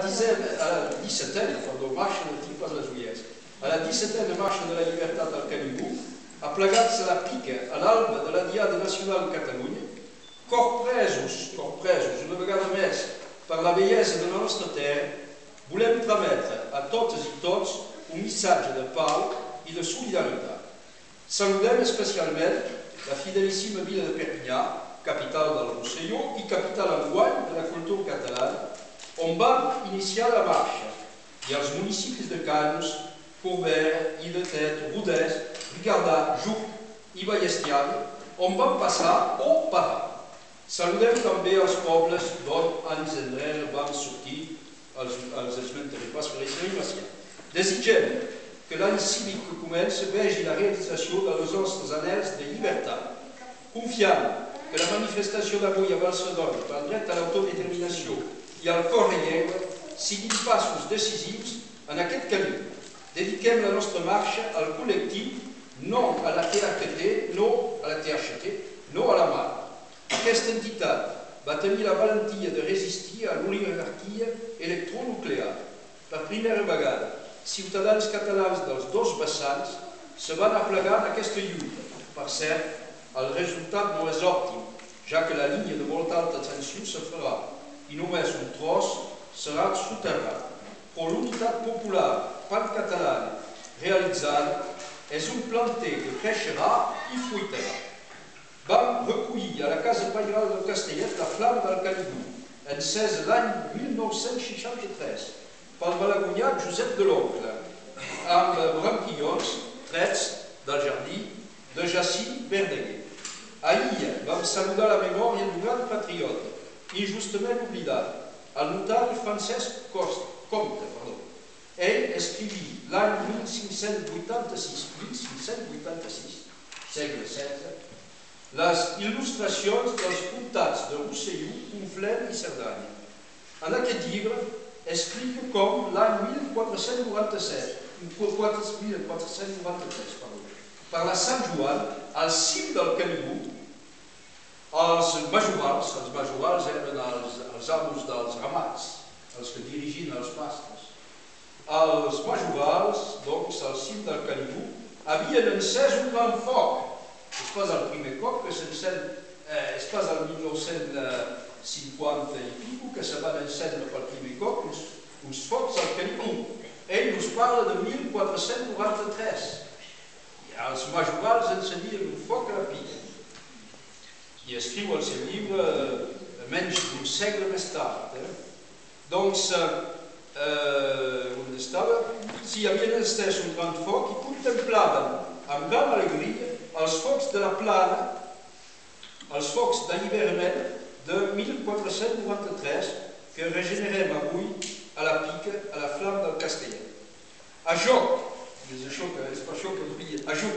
17a, pardó, marxa de tipes les Ullers, a la 17a marxa de la llibertat al Canigú, aplegats a la pica a l'alba de la Diada Nacional de Catalunya, corpresos, una vegada més, per la bellesa de la nostra terra, volem trametre a totes i tots un missatge de pau i de solidaritat. Saludem especialment la fidelíssima vila de Perpinyà, capital del Rosselló i capital enguany de la cultura catalana, on vam iniciar la marxa, i als municipis de Canyes, Corbera, Illetet, Rodès, Ricardà, Juc i Ballestiana, on vam passar o parar. Saludem també els pobles d'on anys enrere vam sortir, els esmentaré pas per l'extremimació. Desitgem que l'any cívic que comença vegi la realització dels nostres anhels de llibertat, confiant que la manifestació d'avui a Barcelona pel dret a l'autodeterminació i al cor i llengua siguin passos decisius en aquest camí. Dediquem la nostra marxa al col·lectiu, no a la THT, no a la MAR. Aquesta entitat va tenir la valentia de resistir a l'oligarquia electronuclear. Per primera vegada, ciutadans catalans dels dos vessants se van aplegar en aquesta lluita. Per cert, el resultat no és òptim, ja que la línia de molt alta tensió se farà i només un tros serà soterrat. Però l'unitat popular pancatalana realitzada és un planter que creixerà i fruitarà. Vam recollir a la Casa Pairal del Castellet la flama del Canigú, encesa l'any 1963 pel malaguanyat Josep de l'Oncle, amb branquillons trets del jardí de Jacint Verdaguer. Ahir vam saludar la memòria d'un gran patriota, injustament oblidat, el notari Francesc Comte. Ell escriví l'any 1586, segle XVI, les il·lustracions dels comtats de Rosselló, Conflent i Cerdanya. En aquest llibre explica com l'any 1493, per la Sant Joan, al cim del Canigú, els majorals eren els amos dels ramats, els que dirigien els pastres. Els majorals, doncs, al cim del Canigú, havien encès un gran foc. És pas el primer cop que s'encén, és pas el 1950 i pico que se van encendre per primer cop uns focs al Canigú. Ell ens parla de 1493. I els majorals encendien un foc a la pica. I escriu el seu llibre menys d'un segle més tard. Doncs, on estava? Si havien encès un gran foc i contemplaven amb gran alegria els focs de la plana, els focs d'alliberament de 1493 que regenerem avui a la pica, a la flama del Castellet. A Joc, és per això que vull dir, a Juc,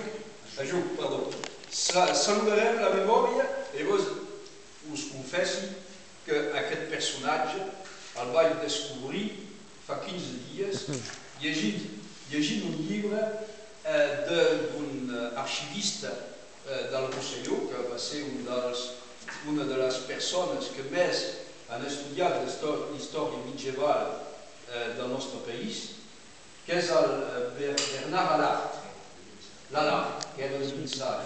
perdó, saludarem la memòria i vos us confessi que aquest personatge el vaig descobrir fa 15 dies llegint un llibre d'un arxivista del Rosselló, que va ser una de les persones que més han estudiat l'història medieval del nostre país, que és el Bernard Allard, que era de Vinçà,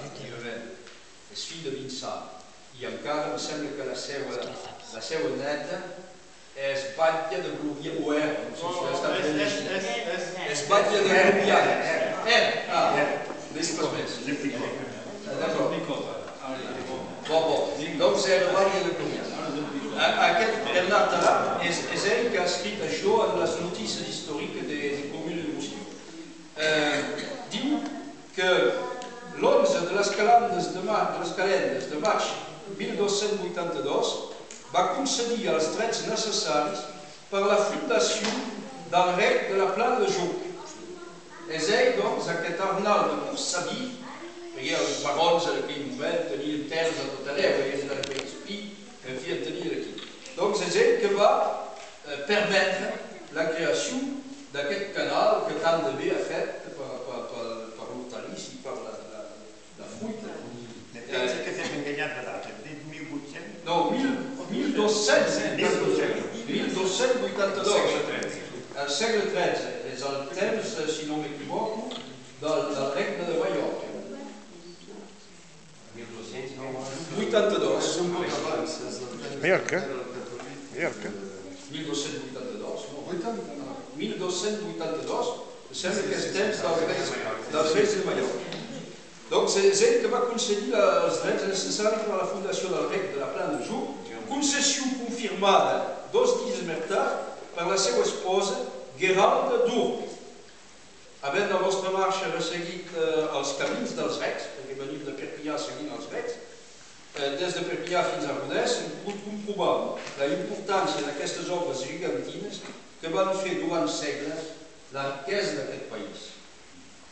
és fill de Vinçà, i encara em sembla que la seva neta és batlle de Gloria, o era, no sé si ha estat ben llegit. És batlle de Gloria. N'és pas més. D'acord. Doncs era batlle de Gloria. Aquest Bernard Allard és ell que ha escrit això en les notícies històriques de Comune de Moscou. Diu que l'11 de les calendes de maig 1282 va concedir els drets necessaris per a la fundació del rec de la plana de Juc. És ell, doncs, aquest Arnald de Coursaví, perquè els barons en aquell moment tenien terres a tot arreu, ells eren de Espí, en fi, en tenien aquí. Doncs és ell que va permetre la creació d'aquest canal que tant de bé ha fet per l'hortalissi, per la fruita. Pensa que s'ha enganyat de data, dit 1800? No, 1200. 1282. Al segle XIII és el temps, si no m'equivoco, del regne de Mallorca. 1282. Mallorca? Mallorca? 1282, no. 1282, sembla que és temps dels reis de Mallorca. Donc és ell que va concedir els drets necessaris per a la fundació del rec de la Plana de Joux, concessió confirmada 2 dies més tard per la seva esposa Gueralda d'Urb. Havent la vostra marxa resseguit els camins dels recs, perquè venim de Perpinyà seguint els recs, des de Perpinyà fins a Rodès, hem pogut comprovar la importància d'aquestes obres gegantines que van fer durant segles la riquesa d'aquest país.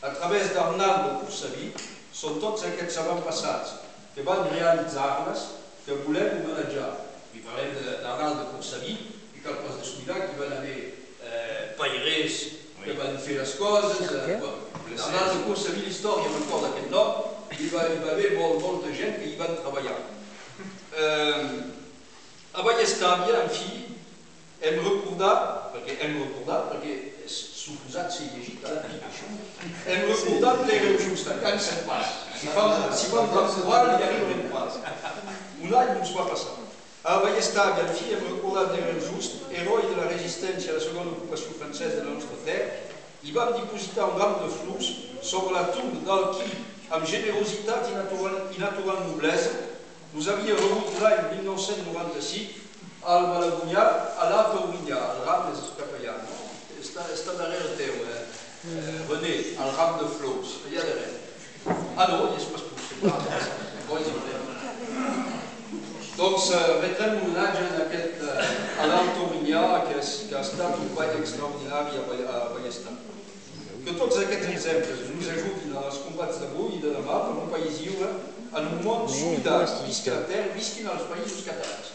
A través d'Arnald de Coursaví són tots aquests avantpassats que van realitzar-les que volem homenatjar. I parlem d'Arnald de Coursaví i cal pas descuidar que hi van haver pairers que van fer les coses. Arnald de Coursaví, l'història m'acorda aquest nom, hi va haver molta gent que hi van treballar. A Vallestàvia, en fi, hem recordat, perquè és suposat ser llegit, hem recordat l'hereu just, encara se'n passa. Si vam temporal, hi arribarem pas. Un any no ens va passar. A Vallestàvia, en fi, hem recordat l'hereu just, heroi de la resistència a la segona ocupació francesa de la nostra terra, i vam dipositar un ram de flors sobre la tomba del qui, amb generositat i natural noblesa, nous havia rebut l'any 1995 al Malagunyà, a l'Alta Orinyà, el ram és capellà, no? Està darrere teu, René, el ram de flors, allà darrere. Ah no, és pas possible. Doncs retrem un homenatge a l'Alta Orinyà, que ha estat un ball extraordinari a Vallestàvia. Que tots aquests exemples ens ajudin als combats d'avui i de demà per un país lliure, en un món solidari, visqui la terra, visquin els països catalans.